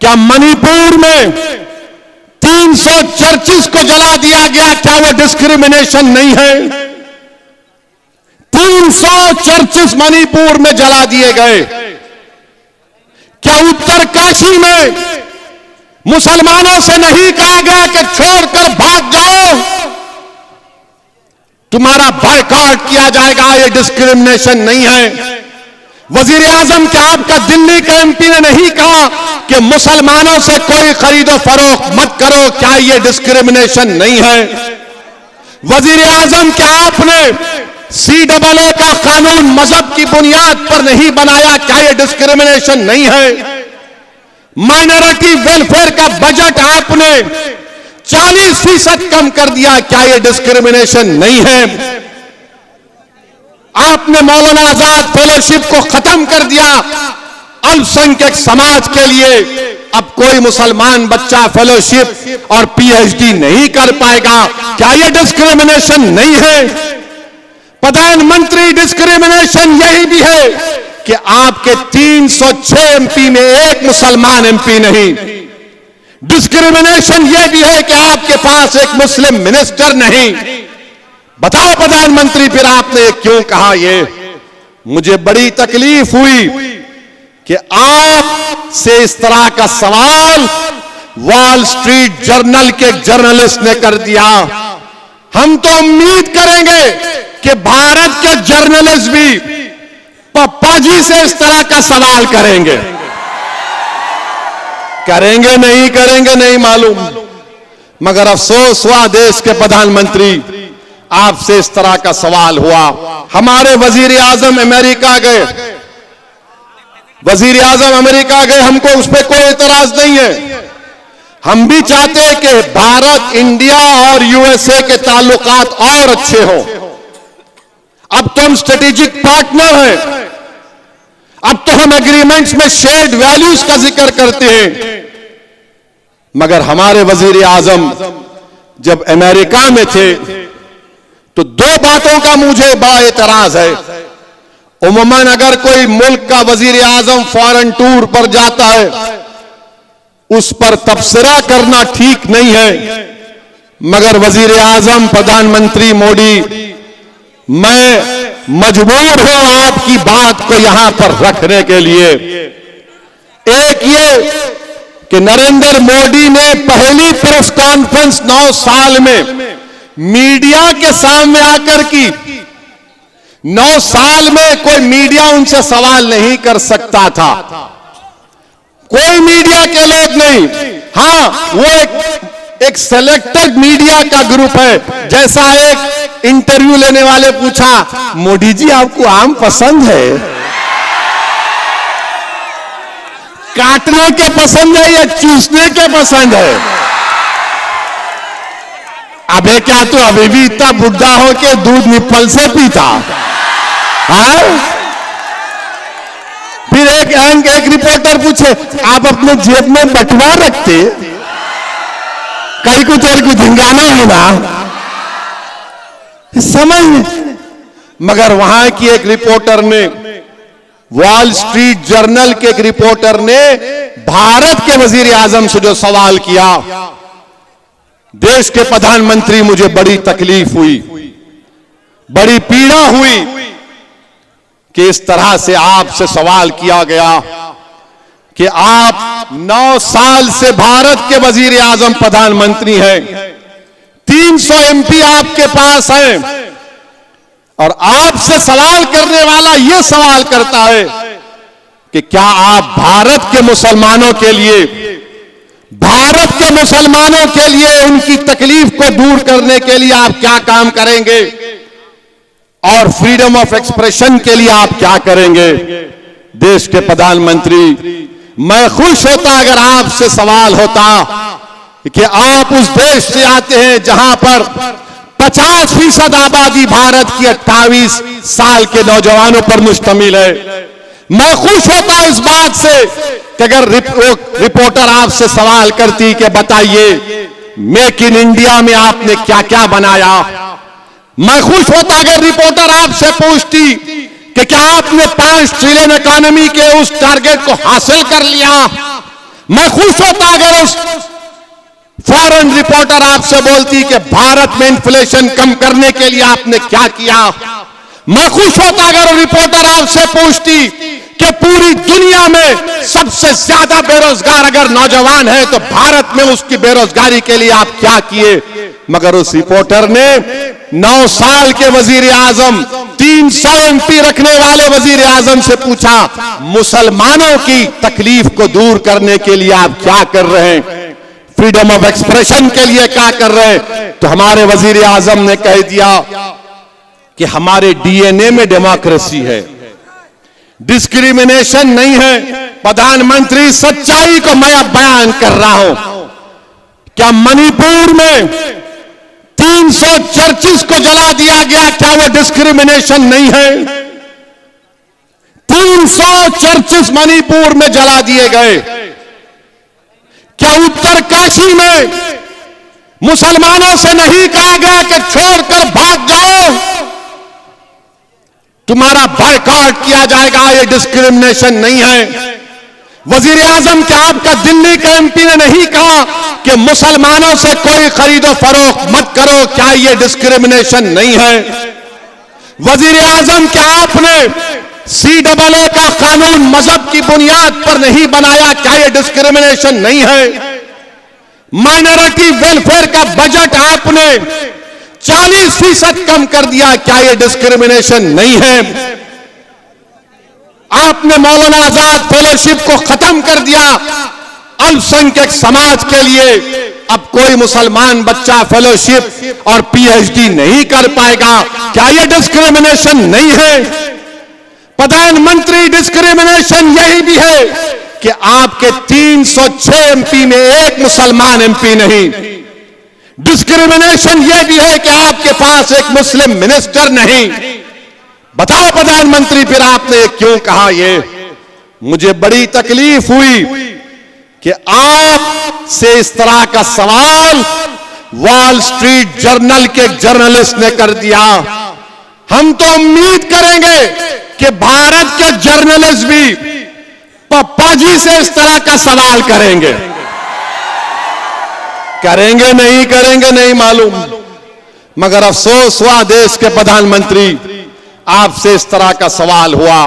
क्या मणिपुर में 300 चर्चिस को जला दिया गया, क्या वो डिस्क्रिमिनेशन नहीं है? 300 चर्चिस मणिपुर में जला दिए गए। क्या उत्तरकाशी में मुसलमानों से नहीं कहा गया कि छोड़कर भाग जाओ, तुम्हारा बायकॉट किया जाएगा? ये डिस्क्रिमिनेशन नहीं है। वजीर आजम क्या आपका दिल्ली का एमपी ने नहीं कहा कि मुसलमानों से कोई खरीदो फरोख्त मत करो, क्या ये डिस्क्रिमिनेशन नहीं है? वजीर आजम क्या आपने CAA का कानून मजहब की बुनियाद पर नहीं बनाया, क्या ये डिस्क्रिमिनेशन नहीं है? माइनॉरिटी वेलफेयर का बजट आपने 40% कम कर दिया, क्या ये डिस्क्रिमिनेशन नहीं है? आपने मौलाना आजाद फेलोशिप को खत्म कर दिया अल्पसंख्यक समाज के लिए। अब कोई मुसलमान बच्चा फेलोशिप और PhD नहीं कर पाएगा, क्या यह डिस्क्रिमिनेशन नहीं है? प्रधानमंत्री, डिस्क्रिमिनेशन यही भी है कि आपके 306 MP में एक मुसलमान MP नहीं। डिस्क्रिमिनेशन यह भी है कि आपके पास एक मुस्लिम मिनिस्टर नहीं। बताओ प्रधानमंत्री, फिर आपने क्यों कहा? ये मुझे बड़ी तकलीफ हुई कि आप से इस तरह का सवाल वॉल स्ट्रीट जर्नल के जर्नलिस्ट ने कर दिया। हम तो उम्मीद करेंगे कि भारत के जर्नलिस्ट भी पप्पा जी से इस तरह का सवाल करेंगे। करेंगे नहीं मालूम, मगर अफसोस हुआ देश के प्रधानमंत्री, आपसे इस तरह का सवाल हुआ। हमारे वजीर आजम अमेरिका गए, हमको उस पर कोई इतराज नहीं है। हम भी चाहते हैं कि भारत, इंडिया और USA के ताल्लुकात और अच्छे हों। अब तो हम स्ट्रेटेजिक पार्टनर हैं, अब तो हम एग्रीमेंट्स में शेयर्ड वैल्यूज का जिक्र करते हैं। मगर हमारे वजीर आजम जब अमेरिका में थे तो दो बातों का मुझे बड़ा एतराज है। उम्मन अगर कोई मुल्क का वजीर आजम फॉरेन टूर पर जाता है, उस पर तबसरा करना ठीक नहीं है। मगर वजीर आजम प्रधानमंत्री मोदी, मैं मजबूर हूं आपकी बात को यहां पर रखने के लिए। एक ये कि नरेंद्र मोदी ने पहली प्रेस कॉन्फ्रेंस 9 साल में मीडिया के सामने आकर की। 9 साल में कोई मीडिया उनसे सवाल नहीं कर सकता था, कोई मीडिया के लोग नहीं। हां, वो एक सेलेक्टेड मीडिया का ग्रुप है। जैसा एक इंटरव्यू लेने वाले पूछा, मोदी जी आपको आम पसंद है? काटने के पसंद है या चूसने के पसंद है? अबे क्या तू अभी भी इतना बुढ़ा हो के दूध निप्पल से पीता? फिर एक रिपोर्टर पूछे, आप अपने जेब में बटुआ रखते? कहीं कुछ और कुछ धिंगाना है ना, समझ नहीं। मगर वहां की एक रिपोर्टर ने, वॉल स्ट्रीट जर्नल के एक रिपोर्टर ने भारत के वजीर आजम से जो सवाल किया, देश के प्रधानमंत्री, मुझे बड़ी तकलीफ हुई, बड़ी पीड़ा हुई कि इस तरह से आपसे सवाल किया गया कि आप 9 साल से भारत के वजीर आजम प्रधानमंत्री हैं, 300 MP आपके पास हैं, और आपसे सवाल करने वाला यह सवाल करता है कि क्या आप भारत के मुसलमानों के लिए उनकी तकलीफ को दूर करने के लिए आप क्या काम करेंगे, और फ्रीडम ऑफ एक्सप्रेशन के लिए आप क्या करेंगे? देश के प्रधानमंत्री, मैं खुश होता अगर आपसे सवाल होता कि आप उस देश से आते हैं जहां पर 50% आबादी भारत की 28 साल के नौजवानों पर मुश्तमिल है। मैं खुश होता इस बात से कि अगर रिपोर्टर आपसे सवाल करती कि बताइए मेक इन इंडिया में आपने क्या क्या बनाया। मैं खुश होता अगर रिपोर्टर आपसे पूछती कि क्या आपने 5 ट्रिलियन इकोनॉमी के उस टारगेट को हासिल कर लिया। मैं खुश होता अगर उस फॉरेन रिपोर्टर आपसे बोलती कि भारत में इन्फ्लेशन कम करने के लिए आपने क्या किया। मैं खुश होता अगर रिपोर्टर आपसे पूछती कि पूरी दुनिया में सबसे ज्यादा बेरोजगार अगर नौजवान है तो भारत में उसकी बेरोजगारी के लिए आप क्या किए। मगर उस रिपोर्टर ने 9 साल के वजीर आजम 300 एमपी रखने वाले वजीर आजम से पूछा, मुसलमानों की तकलीफ को दूर करने के लिए आप क्या कर रहे हैं, फ्रीडम ऑफ एक्सप्रेशन के लिए क्या कर रहे हैं। तो हमारे वजीर आजम ने कह दिया कि हमारे डीएनए में डेमोक्रेसी है, डिस्क्रिमिनेशन नहीं है। प्रधानमंत्री सच्चाई को मैं अब बयान कर रहा हूं। क्या मणिपुर में 300 चर्चिस को जला दिया गया, क्या वो डिस्क्रिमिनेशन नहीं है? 300 चर्चिस मणिपुर में जला दिए गए। क्या उत्तरकाशी में मुसलमानों से नहीं कहा गया कि छोड़कर भाग जाओ, तुम्हारा बायकॉट किया जाएगा? ये डिस्क्रिमिनेशन नहीं है। वजीर आजम क्या आपका दिल्ली का एमपी ने नहीं कहा कि मुसलमानों से कोई खरीदो फरोख्त मत करो, क्या ये डिस्क्रिमिनेशन नहीं है? वजीर आजम क्या आपने CAA का कानून मजहब की बुनियाद पर नहीं बनाया, क्या ये डिस्क्रिमिनेशन नहीं है? माइनॉरिटी वेलफेयर का बजट आपने 40% कम कर दिया, क्या ये डिस्क्रिमिनेशन नहीं है? आपने मौलाना आजाद फेलोशिप को खत्म कर दिया अल्पसंख्यक समाज के लिए। अब कोई मुसलमान बच्चा फेलोशिप और PhD नहीं कर पाएगा, क्या ये डिस्क्रिमिनेशन नहीं है? प्रधानमंत्री डिस्क्रिमिनेशन यही भी है कि आपके 306 एमपी में एक मुसलमान एमपी नहीं। डिस्क्रिमिनेशन यह भी है कि आपके पास एक मुस्लिम मिनिस्टर नहीं। बताओ प्रधानमंत्री फिर आपने क्यों कहा? ये मुझे बड़ी तकलीफ हुई कि आप से इस तरह का सवाल वॉल स्ट्रीट जर्नल के जर्नलिस्ट ने कर दिया। हम तो उम्मीद करेंगे कि भारत के जर्नलिस्ट भी पप्पा जी से इस तरह का सवाल करेंगे। करेंगे नहीं करेंगे नहीं मालूम, मगर अफसोस हुआ देश के प्रधानमंत्री आपसे इस तरह का सवाल हुआ।